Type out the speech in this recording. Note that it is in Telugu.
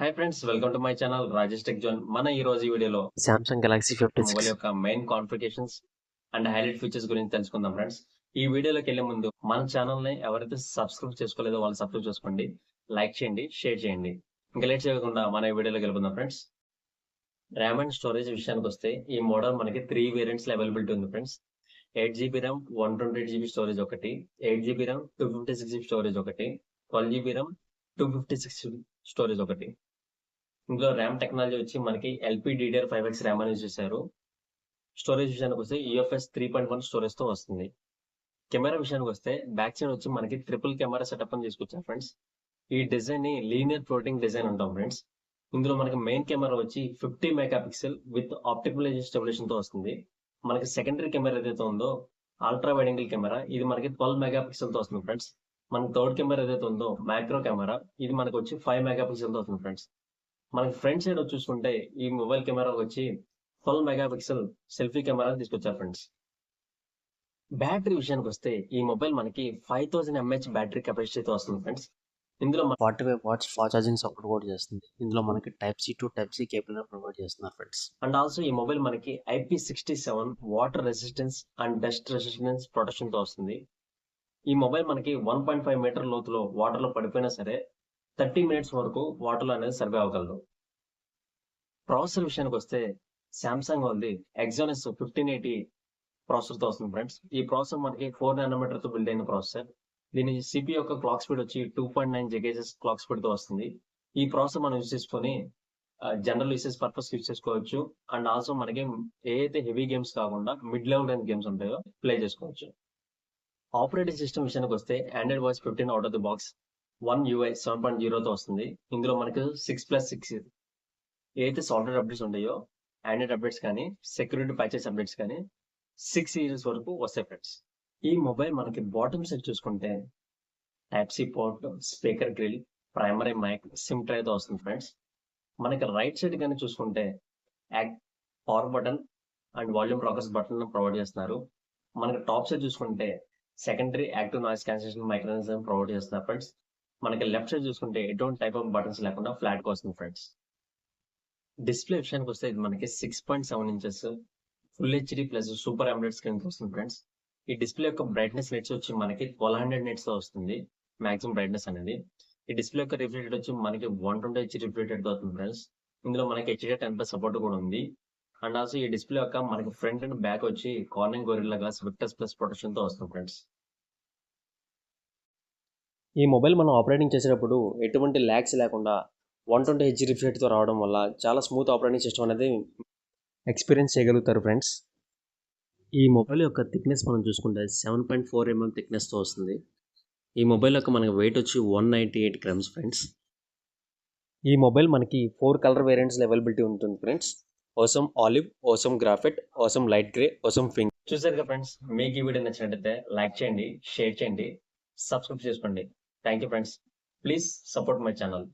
Hi friends, welcome to my channel Rajesh tech zone. మన ఈ రోజు ఈ వీడియోలో సామ్సంగ్ గెలాక్సీ మొబైల్ 56 యొక్క main configurations and highlight features గురించి తెలుసుకుందాం ఫ్రెండ్స్. ఈ వీడియోలోకి వెళ్లే ముందు మన ఛానల్ ని ఎవరైతే సబ్స్క్రైబ్ చేసుకోలేదో వాళ్ళు సబ్స్క్రైబ్ చేసుకోండి, లైక్ చేయండి, షేర్ చేయండి. ఇంకా లేట్ చేయకుండా మన ఈ వీడియోలోకి వెళ్ళిపోదాం ఫ్రెండ్స్. ర్యామ్ అండ్ స్టోరేజ్ విషయానికి వస్తే ఈ మోడల్ మనకి 3 వేరియంట్స్ అవైలబిలిటీ ఉంది friends. 8GB RAM, 128GB storage ఒకటి, 8GB ర్యామ్, 256GB స్టోరేజ్ ఒకటి, 12GB ర్యామ్, 256GB స్టోరేజ్ ఒకటి. ఇందులో ర్యామ్ టెక్నాలజీ వచ్చి మనకి LPDDR5X ర్యామ్ అని యూజ్ చేశారు. స్టోరేజ్ విషయానికి వస్తే UFS 3.1 స్టోరేజ్ తో వస్తుంది. కెమెరా విషయానికి వస్తే బ్యాక్ సైడ్ వచ్చి మనకి ట్రిపుల్ కెమెరా సెటప్ అని తీసుకొచ్చారు ఫ్రెండ్స్. ఈ డిజైన్ ని లీనియర్ ఫ్లోటింగ్ డిజైన్ అంటాం ఫ్రెండ్స్. ఇందులో మనకి మెయిన్ కెమెరా వచ్చి 50 మెగాపిక్సెల్ విత్ ఆప్టికల్ స్టెబిలేషన్ తో వస్తుంది. మనకి సెకండరీ కెమెరా ఏదైతే ఉందో అల్ట్రా వైడ్ యాంగిల్ కెమెరా, ఇది మనకి 12 మెగాపిక్సెల్ తో వస్తుంది ఫ్రెండ్స్. మనకి థర్డ్ కెమెరా ఏదైతే ఉందో మైక్రో కెమెరా, ఇది మనకు వచ్చి 5 మెగాపిక్సెల్ తో వస్తుంది ఫ్రెండ్స్. మనకి ఫ్రంట్ సైడ్ చూసుకుంటే ఈ మొబైల్ కెమెరా వచ్చి 12 మెగాపిక్సెల్ సెల్ఫీ కెమెరా తీసుకొచ్చారు ఫ్రెండ్స్. బ్యాటరీ విషయానికి వస్తే ఈ మొబైల్ మనకి 5000 mAh బ్యాటరీ కెపాసిటీతో వస్తుంది ఫ్రెండ్స్. ఇందులో 45 వాట్స్ ఫాస్ట్ ఛార్జింగ్ సపోర్ట్ కూడా చేస్తుంది. ఇందులో మనకి type C to type C cable provide చేస్తున్నారు ఫ్రెండ్స్. అండ్ ఆల్సో ఈ మొబైల్ మనకి IP67 water resistance and dust resistance protection తో వస్తుంది. ఈ మొబైల్ మనకి 1.5 మీటర్ లోతులో వాటర్ లో పడిపోయినా సరే 30 మినిట్స్ వరకు వాటర్ లో అనేది సర్వే అవ్వగలదు. ప్రాసెసర్ విషయానికి వస్తే సామ్సంగ్ వాళ్ళది ఎగ్జానస్ 1580 ప్రాసెసర్ తో వస్తుంది ఫ్రెండ్స్. ఈ ప్రాసెసర్ మనకి 4 నానోమీటర్ తో బిల్డ్ అయిన ప్రాసెసర్. దీని CPU యొక్క క్లాక్ స్పీడ్ వచ్చి 2.9 GHz క్లాక్ స్పీడ్ తో వస్తుంది. ఈ ప్రాసెసర్ మనం యూజ్ చేసుకొని జనరల్ యూసేజ్ పర్పస్ యూజ్ చేసుకోవచ్చు. అండ్ ఆల్సో మనకి ఏదైతే హెవీ గేమ్స్ కాకుండా మిడ్ లెవెల్ గేమ్స్ ఉంటాయో ప్లే చేసుకోవచ్చు. ఆపరేటింగ్ సిస్టమ్ విషయానికి వస్తే ఆండ్రాయిడ్ వాయిస్ 15 out of the box 1 UI 7.0 తో వస్తుంది. ఇందులో మనకి 6+6 ఏదైతే సాఫ్ట్వేర్ అప్డేట్స్ ఉంటాయో ఆండ్రాయిడ్ అప్డేట్స్ కానీ సెక్యూరిటీ ప్యాచెస్ అప్డేట్స్ కానీ 6 ఇయర్స్ వరకు వస్తాయి ఫ్రెండ్స్. ఈ మొబైల్ మనకి బాటమ్ సైడ్ చూసుకుంటే type C port, speaker grill, primary mic, SIM ట్రేతో వస్తుంది ఫ్రెండ్స్. మనకి రైట్ సైడ్ కానీ చూసుకుంటే power button and volume rockers button provide చేస్తున్నారు. మనకి టాప్ సైడ్ చూసుకుంటే secondary active noise cancellation mechanism provide చేస్తున్నారు ఫ్రెండ్స్. మనకి లెఫ్ట్ సైడ్ చూసుకుంటే ఎటువంటి టైప్ ఆఫ్ బటన్స్ లేకుండా ఫ్లాట్ గా వస్తుంది ఫ్రెండ్స్. డిస్ప్లే విషయానికి వస్తే ఇది మనకి 6.7 inches full HD plus super AMOLED screen వస్తుంది ఫ్రెండ్స్. ఈ డిస్ప్లే యొక్క బ్రైట్నెస్ రేట్స్ వచ్చి మనకి 1200 nits తో వస్తుంది మాక్సిమం బ్రైట్నెస్ అనేది. ఈ డిస్ప్లే యొక్క రిఫ్రెష్ రేట్ వచ్చి మనకి 120 Hz రిఫ్రెష్ రేట్ తో వస్తుంది ఫ్రెండ్స్. ఇందులో మనకి HDR10+ సపోర్ట్ కూడా ఉంది. అండ్ ఆల్సో ఈ డిస్ప్లే యొక్క మనకి ఫ్రంట్ అండ్ బ్యాక్ వచ్చి Corning Gorilla Glass Victus plus protection తో వస్తుంది ఫ్రెండ్స్. ఈ మొబైల్ మనం ఆపరేటింగ్ చేసేటప్పుడు ఎటువంటి ల్యాగ్స్ లేకుండా 120 Hz రిఫ్రెష్ తో రావడం వల్ల చాలా స్మూత్ ఆపరేటింగ్ సిస్టమ్ అనేది ఎక్స్పీరియన్స్ చేయగలుగుతారు ఫ్రెండ్స్. ఈ మొబైల్ యొక్క థిక్నెస్ మనం చూసుకుంటే 7.4 mm థిక్నెస్ తో వస్తుంది. ఈ మొబైల్ యొక్క మనకి వెయిట్ వచ్చి 198 grams ఫ్రెండ్స్. ఈ మొబైల్ మనకి 4 కలర్ వేరియంట్స్ అవైలబిలిటీ ఉంటుంది friends. Awesome olive, awesome graphite, awesome light grey, awesome pink. చూసారు కదా ఫ్రెండ్స్, మీకు ఈ వీడియో నచ్చినట్లయితే లైక్ చేయండి, షేర్ చేయండి, సబ్స్క్రైబ్ చేసుకోండి. Thank you friends. Please support my channel.